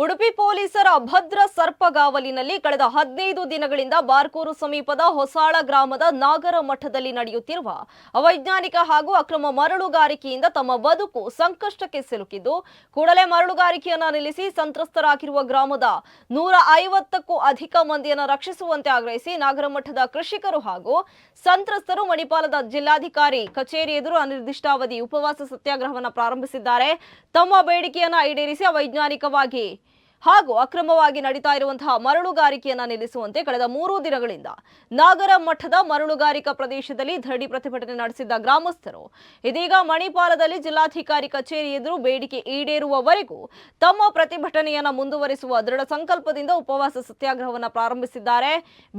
ಉಡುಪಿ ಪೊಲೀಸರ ಅಭದ್ರ ಸರ್ಪಗಾವಲಿನಲ್ಲಿ ಕಳೆದ 15 ದಿನಗಳಿಂದ ಬಾರ್ಕೂರು ಸಮೀಪದ ಹೊಸಾಳ ಗ್ರಾಮದ ನಾಗರ ಮಠದಲ್ಲಿ ನಡೆಯುತ್ತಿರುವ ಅವೈಜ್ಞಾನಿಕ ಹಾಗೂ ಅಕ್ರಮ ಮರಳುಗಾರಿಕೆಯಿಂದ ತಮ್ಮ ಬದುಕು ಸಂಕಷ್ಟಕ್ಕೆ ಸಿಲುಕಿದ್ದು ಕೂಡಲೇ ಮರಳುಗಾರಿಕೆಯನ್ನು ನಿಲ್ಲಿಸಿ ಸಂತ್ರಸ್ತರಾಗಿರುವ ಗ್ರಾಮದ 150ಕ್ಕೂ ಅಧಿಕ ಮಂದಿಯನ್ನು ರಕ್ಷಿಸುವಂತೆ ಆಗ್ರಹಿಸಿ ನಾಗರಮಠದ ಕೃಷಿಕರು ಹಾಗೂ ಸಂತ್ರಸ್ತರು ಮಣಿಪಾಲದ ಜಿಲ್ಲಾಧಿಕಾರಿ ಕಚೇರಿ ಎದುರು ಅನಿರ್ದಿಷ್ಟಾವಧಿ ಉಪವಾಸ ಸತ್ಯಾಗ್ರಹವನ್ನು ಪ್ರಾರಂಭಿಸಿದ್ದಾರೆ. ತಮ್ಮ ಬೇಡಿಕೆಯನ್ನು ಈಡೇರಿಸಿ ಅವೈಜ್ಞಾನಿಕವಾಗಿ ಹಾಗೂ ಅಕ್ರಮವಾಗಿ ನಡೀತಾ ಇರುವಂತಹ ಮರಳುಗಾರಿಕೆಯನ್ನು ನಿಲ್ಲಿಸುವಂತೆ ಕಳೆದ 3 ದಿನಗಳಿಂದ ನಾಗರ ಮಠದ ಮರಳುಗಾರಿಕಾ ಪ್ರದೇಶದಲ್ಲಿ ಧರಣಿ ಪ್ರತಿಭಟನೆ ನಡೆಸಿದ್ದ ಗ್ರಾಮಸ್ಥರು ಇದೀಗ ಮಣಿಪಾಲದಲ್ಲಿ ಜಿಲ್ಲಾಧಿಕಾರಿ ಕಚೇರಿ ಎದುರು ಬೇಡಿಕೆ ಈಡೇರುವವರೆಗೂ ತಮ್ಮ ಪ್ರತಿಭಟನೆಯನ್ನು ಮುಂದುವರಿಸುವ ದೃಢ ಸಂಕಲ್ಪದಿಂದ ಉಪವಾಸ ಸತ್ಯಾಗ್ರಹವನ್ನು ಪ್ರಾರಂಭಿಸಿದ್ದಾರೆ.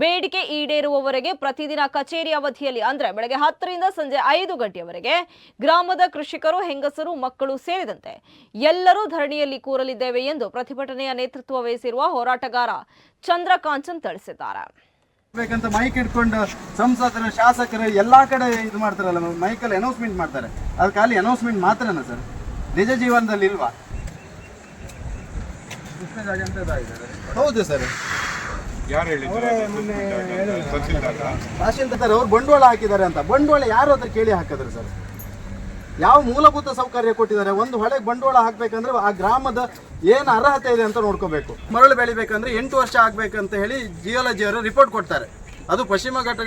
ಬೇಡಿಕೆ ಈಡೇರುವವರೆಗೆ ಪ್ರತಿದಿನ ಕಚೇರಿ ಅವಧಿಯಲ್ಲಿ ಅಂದ್ರೆ ಬೆಳಗ್ಗೆ 10 ರಿಂದ ಸಂಜೆ 5 ಗಂಟೆಯವರೆಗೆ ಗ್ರಾಮದ ಕೃಷಿಕರು, ಹೆಂಗಸರು, ಮಕ್ಕಳು ಸೇರಿದಂತೆ ಎಲ್ಲರೂ ಧರಣಿಯಲ್ಲಿ ಕೂರಲಿದ್ದೇವೆ ಎಂದು ಪ್ರತಿಭಟನೆಯ ನೇತೃತ್ವ ವಹಿಸಿರುವ ಹೋರಾಟಗಾರ ಚಂದ್ರಕಾಂಚನ್ ತಿಳಿಸಿದ್ದಾರೆ. ಬೇಕಂತ ಮೈಕ್ ಇಟ್ಕೊಂಡು ಸಂಸದರು, ಶಾಸಕರು ಎಲ್ಲಾ ಕಡೆ ಇದು ಮಾಡ್ತಾರಲ್ಲ, ಮೈಕಲ್ಲಿ ಅನೌನ್ಸ್ಮೆಂಟ್ ಮಾಡ್ತಾರೆ. ಅದು ಖಾಲಿ ಅನೌನ್ಸ್ಮೆಂಟ್ ಮಾತ್ರನಾ ಸರ್? ನಿಜ ಜೀವನದಲ್ಲಿ ಇಲ್ವಾ? ಹೌದು ಸರ್. ತಹಶೀಲ್ದಾರ್ ಅವ್ರು ಬಂಡವಾಳ ಹಾಕಿದ್ದಾರೆ ಅಂತ. ಬಂಡವಾಳ ಯಾರು ಅದ್ರ ಕೇಳಿ ಹಾಕಿದ್ರು ಸರ್? ಯಾವ ಮೂಲಭೂತ ಸೌಕರ್ಯ ಕೊಟ್ಟಿದ್ದಾರೆ? ಒಂದು ಹೊಳೆಗೆ ಬಂಡವಾಳ ಹಾಕ್ಬೇಕಂದ್ರೆ ಆ ಗ್ರಾಮದ ಏನು ಅರ್ಹತೆ ಇದೆ ಅಂತ ನೋಡ್ಕೋಬೇಕು. ಮರಳು ಬೆಳಿಬೇಕಂದ್ರೆ 8 ವರ್ಷ ಆಗ್ಬೇಕಂತ ಹೇಳಿ ಜಿಯೋಲಜಿ ಅವರು ರಿಪೋರ್ಟ್ ಕೊಡ್ತಾರೆ. ಅದು ಪಶ್ಚಿಮ ಘಟ್ಟ